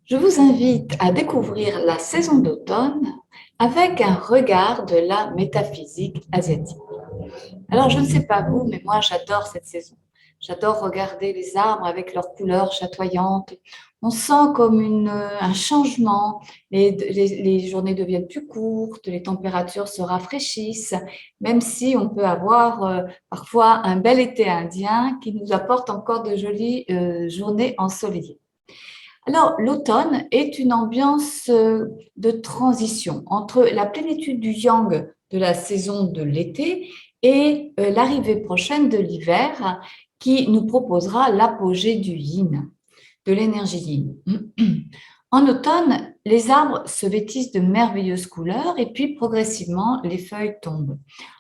Je vous invite à découvrir la saison d'automne avec un regard de la métaphysique asiatique. Alors, je ne sais pas vous, mais moi, j'adore cette saison. J'adore regarder les arbres avec leurs couleurs chatoyantes. On sent comme un changement. Les journées deviennent plus courtes, les températures se rafraîchissent, même si on peut avoir parfois un bel été indien qui nous apporte encore de jolies journées ensoleillées. Alors, l'automne est une ambiance de transition entre la plénitude du yang de la saison de l'été et l'arrivée prochaine de l'hiver qui nous proposera l'apogée du yin, de l'énergie yin. En automne, les arbres se vêtissent de merveilleuses couleurs et puis progressivement, les feuilles tombent.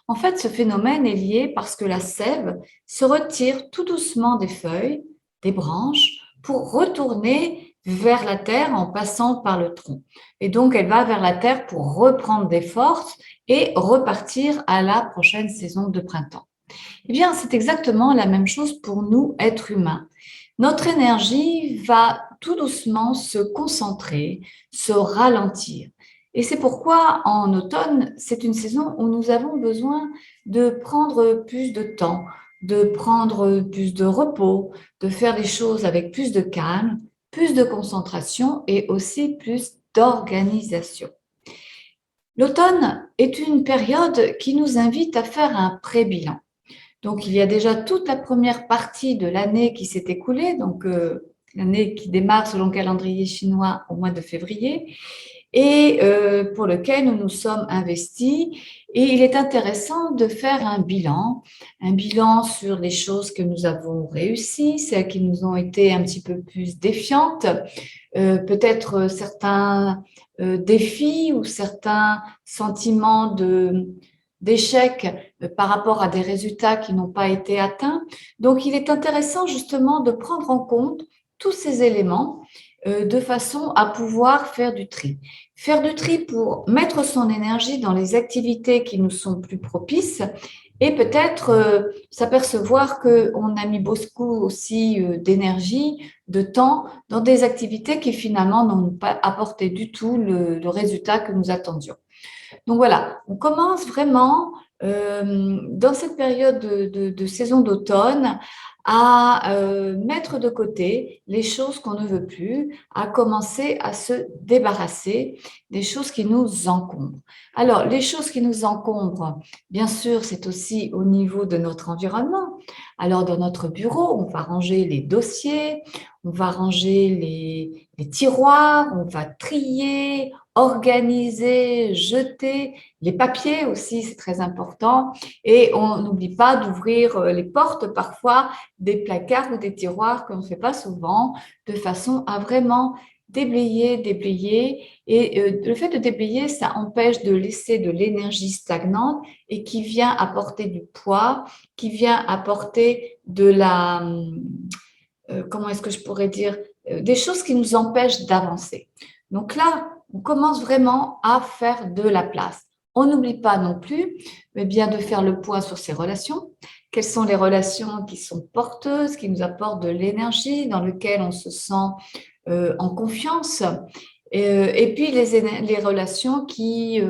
En fait, ce phénomène est lié parce que la sève se retire tout doucement des feuilles, des branches, pour retourner vers la terre en passant par le tronc. Et donc, elle va vers la terre pour reprendre des forces et repartir à la prochaine saison de printemps. Eh bien, c'est exactement la même chose pour nous, êtres humains. Notre énergie va tout doucement se concentrer, se ralentir. Et c'est pourquoi en automne, c'est une saison où nous avons besoin de prendre plus de temps, de prendre plus de repos, de faire les choses avec plus de calme, plus de concentration et aussi plus d'organisation. L'automne est une période qui nous invite à faire un pré-bilan. Donc, il y a déjà toute la première partie de l'année qui s'est écoulée, donc l'année qui démarre selon le calendrier chinois au mois de février, et pour lequel nous nous sommes investis. Et il est intéressant de faire un bilan sur les choses que nous avons réussies, celles qui nous ont été un petit peu plus défiantes, peut-être certains défis ou certains sentiments d'échec par rapport à des résultats qui n'ont pas été atteints. Donc, il est intéressant justement de prendre en compte tous ces éléments de façon à pouvoir faire du tri. Faire du tri pour mettre son énergie dans les activités qui nous sont plus propices et peut-être s'apercevoir qu'on a mis beaucoup aussi d'énergie, de temps dans des activités qui finalement n'ont pas apporté du tout le résultat que nous attendions. Donc voilà, on commence vraiment dans cette période de saison d'automne à mettre de côté les choses qu'on ne veut plus, à commencer à se débarrasser des choses qui nous encombrent. Alors, les choses qui nous encombrent, bien sûr, c'est aussi au niveau de notre environnement. Alors, dans notre bureau, on va ranger les dossiers, on va ranger les tiroirs, on va trier, organiser, jeter, les papiers aussi, c'est très important. Et on n'oublie pas d'ouvrir les portes parfois des placards ou des tiroirs qu'on ne fait pas souvent, de façon à vraiment déblayer. Et le fait de déblayer, ça empêche de laisser de l'énergie stagnante et qui vient apporter du poids, qui vient apporter de comment est-ce que je pourrais dire, des choses qui nous empêchent d'avancer. Donc là, on commence vraiment à faire de la place. On n'oublie pas non plus bien de faire le point sur ses relations. Quelles sont les relations qui sont porteuses, qui nous apportent de l'énergie, dans lesquelles on se sent en confiance. Et puis les relations qui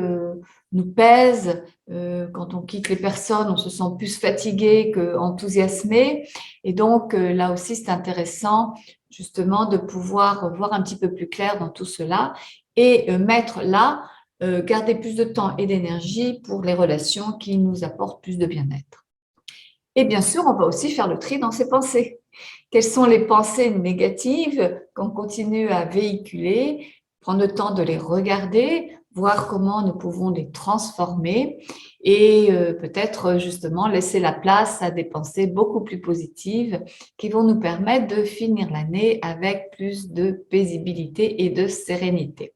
nous pèsent. Quand on quitte les personnes, on se sent plus fatigué qu'enthousiasmé. Et donc, là aussi, c'est intéressant justement de pouvoir voir un petit peu plus clair dans tout cela et mettre là, garder plus de temps et d'énergie pour les relations qui nous apportent plus de bien-être. Et bien sûr, on va aussi faire le tri dans ses pensées. Quelles sont les pensées négatives qu'on continue à véhiculer, prendre le temps de les regarder, voir comment nous pouvons les transformer et peut-être justement laisser la place à des pensées beaucoup plus positives qui vont nous permettre de finir l'année avec plus de paisibilité et de sérénité.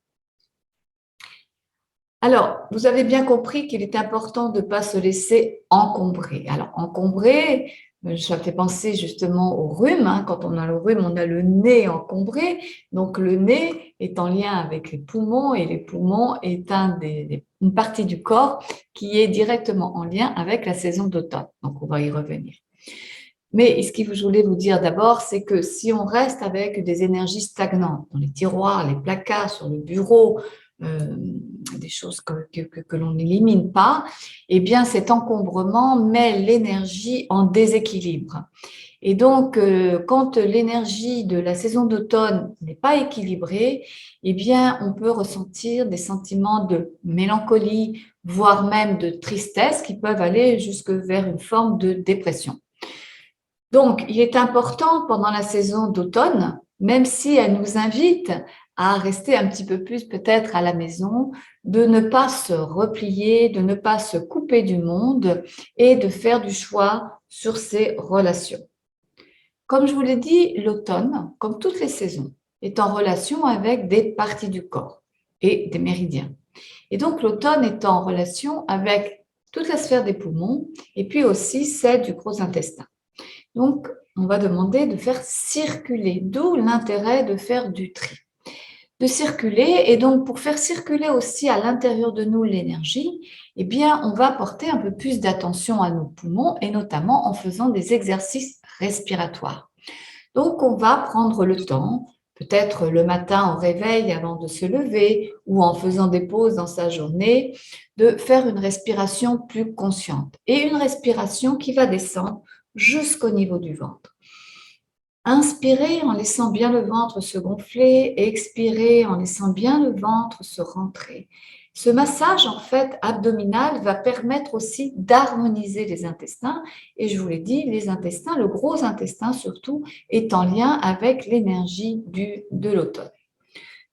Alors, vous avez bien compris qu'il est important de ne pas se laisser encombrer. Alors, encombrer, ça fait penser justement au rhume. Quand on a le rhume, on a le nez encombré. Donc, le nez est en lien avec les poumons et les poumons est une partie du corps qui est directement en lien avec la saison d'automne. Donc, on va y revenir. Mais ce que je voulais vous dire d'abord, c'est que si on reste avec des énergies stagnantes dans les tiroirs, les placards, sur le bureau, des choses que l'on n'élimine pas, eh bien cet encombrement met l'énergie en déséquilibre. Et donc, quand l'énergie de la saison d'automne n'est pas équilibrée, eh bien, on peut ressentir des sentiments de mélancolie, voire même de tristesse qui peuvent aller jusque vers une forme de dépression. Donc, il est important pendant la saison d'automne, même si elle nous invite à rester un petit peu plus peut-être à la maison, de ne pas se replier, de ne pas se couper du monde et de faire du choix sur ses relations. Comme je vous l'ai dit, l'automne, comme toutes les saisons, est en relation avec des parties du corps et des méridiens. Et donc, l'automne est en relation avec toute la sphère des poumons et puis aussi celle du gros intestin. Donc, on va demander de faire circuler, d'où l'intérêt de faire du tri. De circuler, et donc pour faire circuler aussi à l'intérieur de nous l'énergie, eh bien, on va porter un peu plus d'attention à nos poumons et notamment en faisant des exercices respiratoires. Donc, on va prendre le temps, peut-être le matin au réveil avant de se lever ou en faisant des pauses dans sa journée, de faire une respiration plus consciente et une respiration qui va descendre jusqu'au niveau du ventre. Inspirez en laissant bien le ventre se gonfler et expirez en laissant bien le ventre se rentrer. Ce massage, en fait, abdominal va permettre aussi d'harmoniser les intestins. Et je vous l'ai dit, les intestins, le gros intestin surtout, est en lien avec l'énergie de l'automne.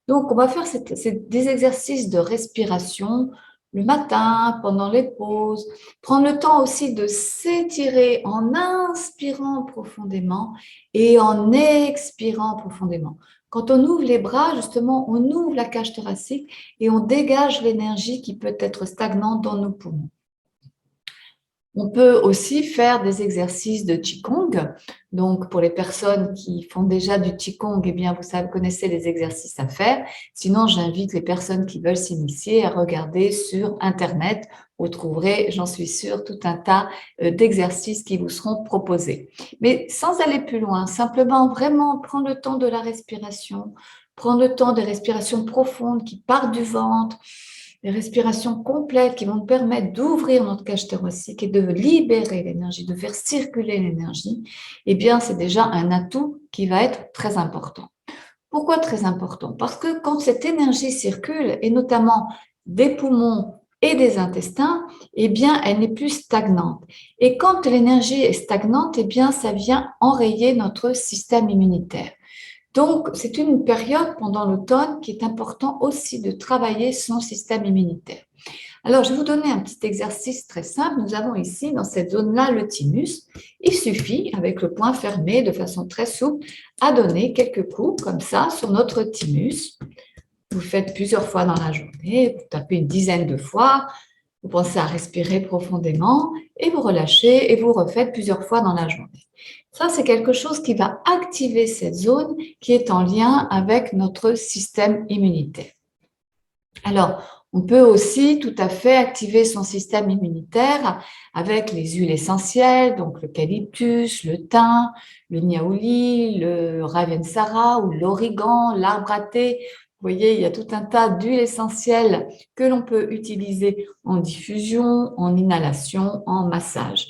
Donc, on va faire des exercices de respiration le matin, pendant les pauses. Prendre le temps aussi de s'étirer en inspirant profondément et en expirant profondément. Quand on ouvre les bras, justement, on ouvre la cage thoracique et on dégage l'énergie qui peut être stagnante dans nos poumons. On peut aussi faire des exercices de Qigong. Donc, pour les personnes qui font déjà du Qigong, eh bien, vous connaissez les exercices à faire. Sinon, j'invite les personnes qui veulent s'initier à regarder sur Internet. Vous trouverez, j'en suis sûre, tout un tas d'exercices qui vous seront proposés. Mais sans aller plus loin, simplement vraiment prendre le temps de la respiration, prendre le temps des respirations profondes qui partent du ventre, des respirations complètes qui vont nous permettre d'ouvrir notre cage thoracique et de libérer l'énergie, de faire circuler l'énergie, eh bien, c'est déjà un atout qui va être très important. Pourquoi très important? Parce que quand cette énergie circule, et notamment des poumons et des intestins, eh bien, elle n'est plus stagnante. Et quand l'énergie est stagnante, eh bien, ça vient enrayer notre système immunitaire. Donc, c'est une période pendant l'automne qui est important aussi de travailler son système immunitaire. Alors, je vais vous donner un petit exercice très simple. Nous avons ici, dans cette zone-là, le thymus. Il suffit, avec le poing fermé, de façon très souple, à donner quelques coups, comme ça, sur notre thymus. Vous faites plusieurs fois dans la journée, vous tapez une dizaine de fois. Vous pensez à respirer profondément et vous relâchez et vous refaites plusieurs fois dans la journée. Ça, c'est quelque chose qui va activer cette zone qui est en lien avec notre système immunitaire. Alors, on peut aussi tout à fait activer son système immunitaire avec les huiles essentielles, donc l'eucalyptus, le thym, le niaouli, le ravensara ou l'origan, l'arbre à thé. Vous voyez, il y a tout un tas d'huiles essentielles que l'on peut utiliser en diffusion, en inhalation, en massage.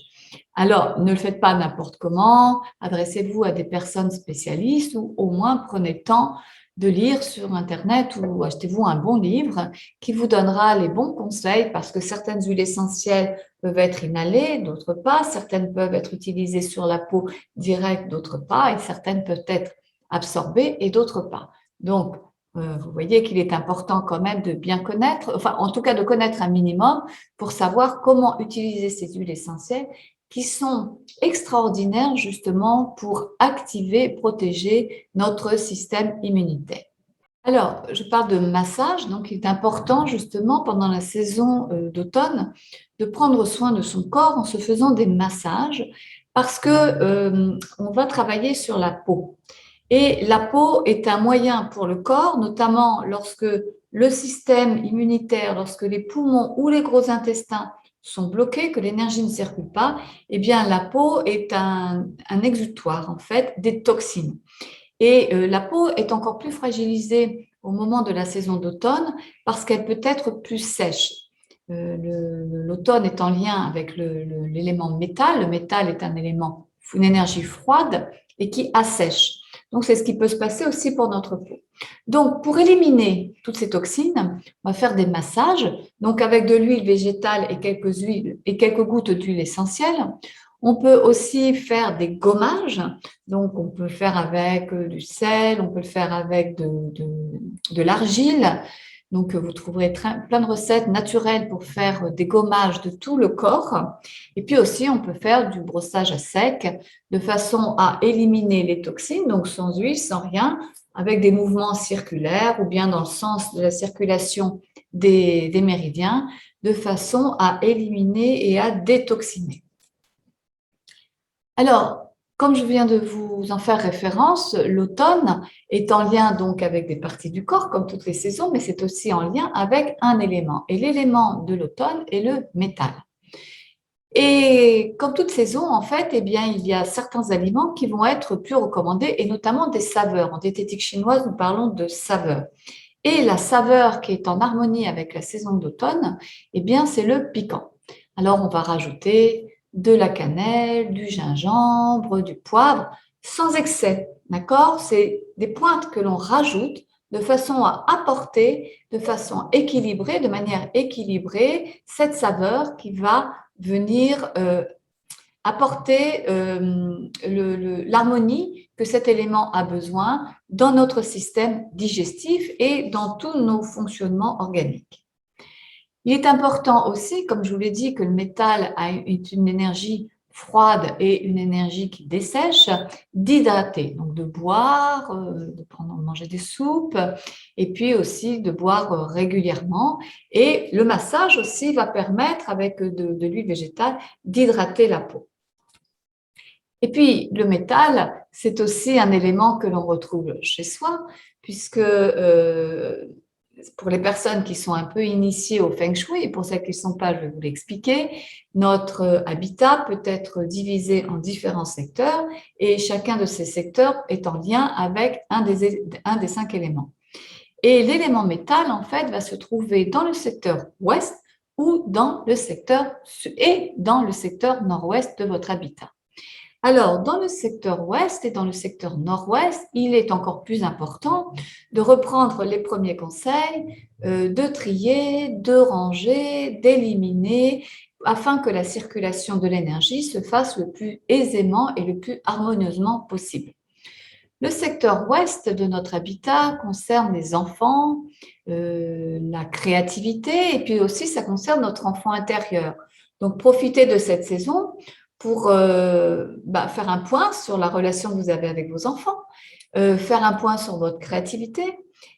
Alors, ne le faites pas n'importe comment, adressez-vous à des personnes spécialistes ou au moins prenez le temps de lire sur Internet ou achetez-vous un bon livre qui vous donnera les bons conseils parce que certaines huiles essentielles peuvent être inhalées, d'autres pas, certaines peuvent être utilisées sur la peau directe, d'autres pas, et certaines peuvent être absorbées et d'autres pas. Donc, vous voyez qu'il est important quand même de bien connaître, enfin en tout cas de connaître un minimum pour savoir comment utiliser ces huiles essentielles qui sont extraordinaires justement pour activer, protéger notre système immunitaire. Alors, je parle de massage, donc il est important justement pendant la saison d'automne de prendre soin de son corps en se faisant des massages parce que on va travailler sur la peau. Et la peau est un moyen pour le corps, notamment lorsque le système immunitaire, lorsque les poumons ou les gros intestins sont bloquées, que l'énergie ne circule pas, eh bien, la peau est un exutoire, en fait, des toxines. Et la peau est encore plus fragilisée au moment de la saison d'automne parce qu'elle peut être plus sèche. L'automne est en lien avec l'élément métal. Le métal est un élément, une énergie froide et qui assèche. Donc, c'est ce qui peut se passer aussi pour notre peau. Donc, pour éliminer toutes ces toxines, on va faire des massages. Donc, avec de l'huile végétale et quelques gouttes d'huile essentielle. On peut aussi faire des gommages. Donc, on peut le faire avec du sel, on peut le faire avec de l'argile. Donc, vous trouverez plein de recettes naturelles pour faire des gommages de tout le corps. Et puis aussi, on peut faire du brossage à sec de façon à éliminer les toxines, donc sans huile, sans rien, avec des mouvements circulaires ou bien dans le sens de la circulation des méridiens, de façon à éliminer et à détoxiner. Alors, comme je viens de vous en faire référence, l'automne est en lien donc avec des parties du corps, comme toutes les saisons, mais c'est aussi en lien avec un élément. Et l'élément de l'automne est le métal. Et comme toute saison, en fait, eh bien, il y a certains aliments qui vont être plus recommandés, et notamment des saveurs. En diététique chinoise, nous parlons de saveurs. Et la saveur qui est en harmonie avec la saison d'automne, eh bien, c'est le piquant. Alors, on va rajouter de la cannelle, du gingembre, du poivre, sans excès, d'accord? C'est des pointes que l'on rajoute de façon à apporter de façon équilibrée, de manière équilibrée, cette saveur qui va venir apporter l'harmonie que cet élément a besoin dans notre système digestif et dans tous nos fonctionnements organiques. Il est important aussi, comme je vous l'ai dit, que le métal est une énergie froide et une énergie qui dessèche, d'hydrater, donc de boire, de manger des soupes et puis aussi de boire régulièrement. Et le massage aussi va permettre, avec de l'huile végétale, d'hydrater la peau. Et puis, le métal, c'est aussi un élément que l'on retrouve chez soi, puisque pour les personnes qui sont un peu initiées au Feng Shui, et pour celles qui ne sont pas, je vais vous l'expliquer, notre habitat peut être divisé en différents secteurs, et chacun de ces secteurs est en lien avec un des 5 éléments. Et l'élément métal, en fait, va se trouver dans le secteur ouest ou dans le secteur nord-ouest de votre habitat. Alors, dans le secteur ouest et dans le secteur nord-ouest, il est encore plus important de reprendre les premiers conseils, de trier, de ranger, d'éliminer, afin que la circulation de l'énergie se fasse le plus aisément et le plus harmonieusement possible. Le secteur ouest de notre habitat concerne les enfants, la créativité et puis aussi ça concerne notre enfant intérieur. Donc, profitez de cette saison pour faire un point sur la relation que vous avez avec vos enfants, faire un point sur votre créativité.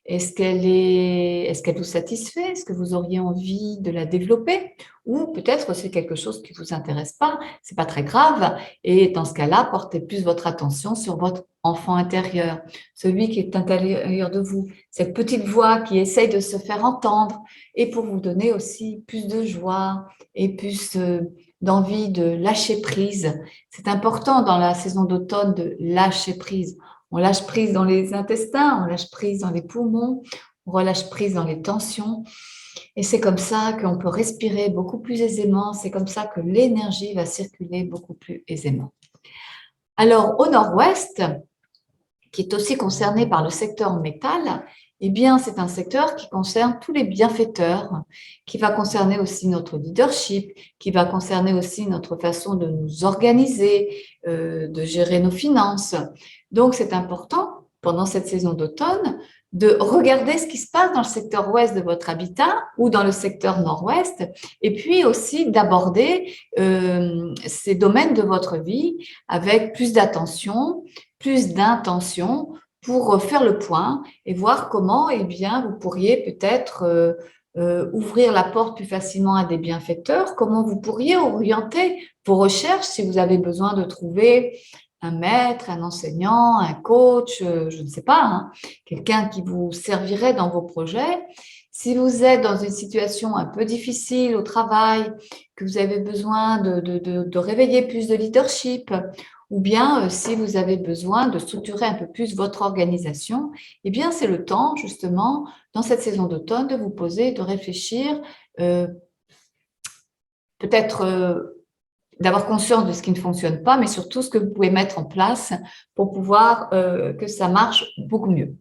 Est-ce qu'elle vous satisfait? Est-ce que vous auriez envie de la développer? Ou peut-être c'est quelque chose qui ne vous intéresse pas, c'est pas très grave. Et dans ce cas-là, portez plus votre attention sur votre enfant intérieur, celui qui est à l'intérieur de vous, cette petite voix qui essaye de se faire entendre et pour vous donner aussi plus de joie et plus d'envie de lâcher prise. C'est important dans la saison d'automne de lâcher prise. On lâche prise dans les intestins, on lâche prise dans les poumons, on relâche prise dans les tensions. Et c'est comme ça qu'on peut respirer beaucoup plus aisément, c'est comme ça que l'énergie va circuler beaucoup plus aisément. Alors, au nord-ouest, qui est aussi concerné par le secteur métal, eh bien, c'est un secteur qui concerne tous les bienfaiteurs, qui va concerner aussi notre leadership, qui va concerner aussi notre façon de nous organiser, de gérer nos finances. Donc, c'est important, pendant cette saison d'automne, de regarder ce qui se passe dans le secteur ouest de votre habitat ou dans le secteur nord-ouest, et puis aussi d'aborder ces domaines de votre vie avec plus d'attention, plus d'intention pour faire le point et voir comment eh bien, vous pourriez peut-être ouvrir la porte plus facilement à des bienfaiteurs, comment vous pourriez orienter vos recherches si vous avez besoin de trouver un maître, un enseignant, un coach, je ne sais pas, hein, quelqu'un qui vous servirait dans vos projets. Si vous êtes dans une situation un peu difficile au travail, que vous avez besoin de réveiller plus de leadership, ou bien si vous avez besoin de structurer un peu plus votre organisation, eh bien c'est le temps justement dans cette saison d'automne de vous poser, de réfléchir, peut-être d'avoir conscience de ce qui ne fonctionne pas, mais surtout ce que vous pouvez mettre en place pour pouvoir que ça marche beaucoup mieux.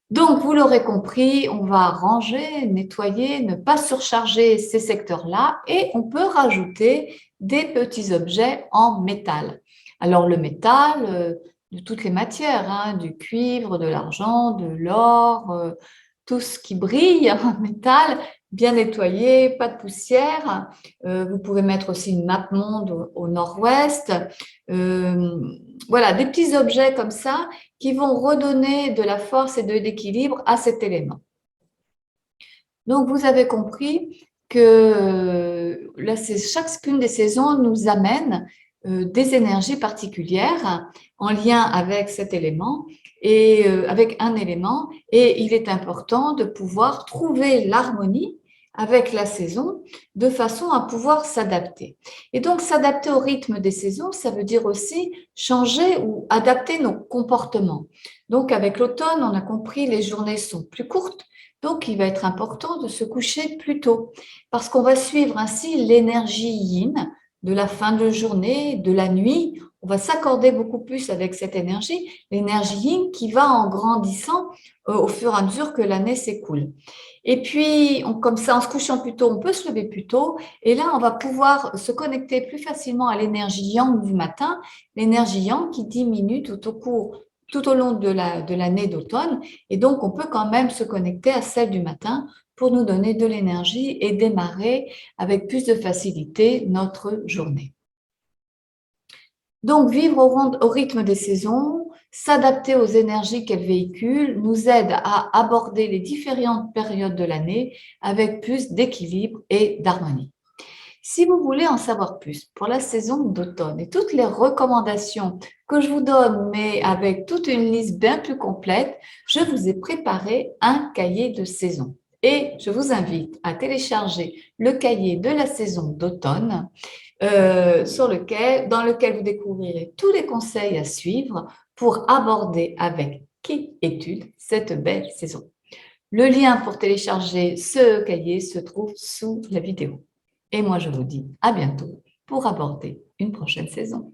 Donc, vous l'aurez compris, on va ranger, nettoyer, ne pas surcharger ces secteurs-là et on peut rajouter des petits objets en métal. Alors, le métal, de toutes les matières, hein, du cuivre, de l'argent, de l'or, tout ce qui brille en métal, bien nettoyé, pas de poussière. Vous pouvez mettre aussi une map monde au nord-ouest. Voilà, des petits objets comme ça qui vont redonner de la force et de l'équilibre à cet élément. Donc, vous avez compris que chacune des saisons nous amène des énergies particulières en lien avec cet élément et avec un élément. Et il est important de pouvoir trouver l'harmonie avec la saison de façon à pouvoir s'adapter. Et donc, s'adapter au rythme des saisons, ça veut dire aussi changer ou adapter nos comportements. Donc, avec l'automne, on a compris, les journées sont plus courtes. Donc, il va être important de se coucher plus tôt parce qu'on va suivre ainsi l'énergie yin de la fin de journée, de la nuit. On va s'accorder beaucoup plus avec cette énergie, l'énergie yin qui va en grandissant au fur et à mesure que l'année s'écoule. Et puis, comme ça, en se couchant plus tôt, on peut se lever plus tôt. Et là, on va pouvoir se connecter plus facilement à l'énergie yang du matin, l'énergie yang qui diminue tout au long de l'année d'automne. Et donc, on peut quand même se connecter à celle du matin pour nous donner de l'énergie et démarrer avec plus de facilité notre journée. Donc, vivre au rythme des saisons, s'adapter aux énergies qu'elles véhiculent, nous aide à aborder les différentes périodes de l'année avec plus d'équilibre et d'harmonie. Si vous voulez en savoir plus pour la saison d'automne et toutes les recommandations que je vous donne, mais avec toute une liste bien plus complète, je vous ai préparé un cahier de saison. Et je vous invite à télécharger le cahier de la saison d'automne dans lequel vous découvrirez tous les conseils à suivre pour aborder avec quiétude cette belle saison. Le lien pour télécharger ce cahier se trouve sous la vidéo. Et moi, je vous dis à bientôt pour aborder une prochaine saison.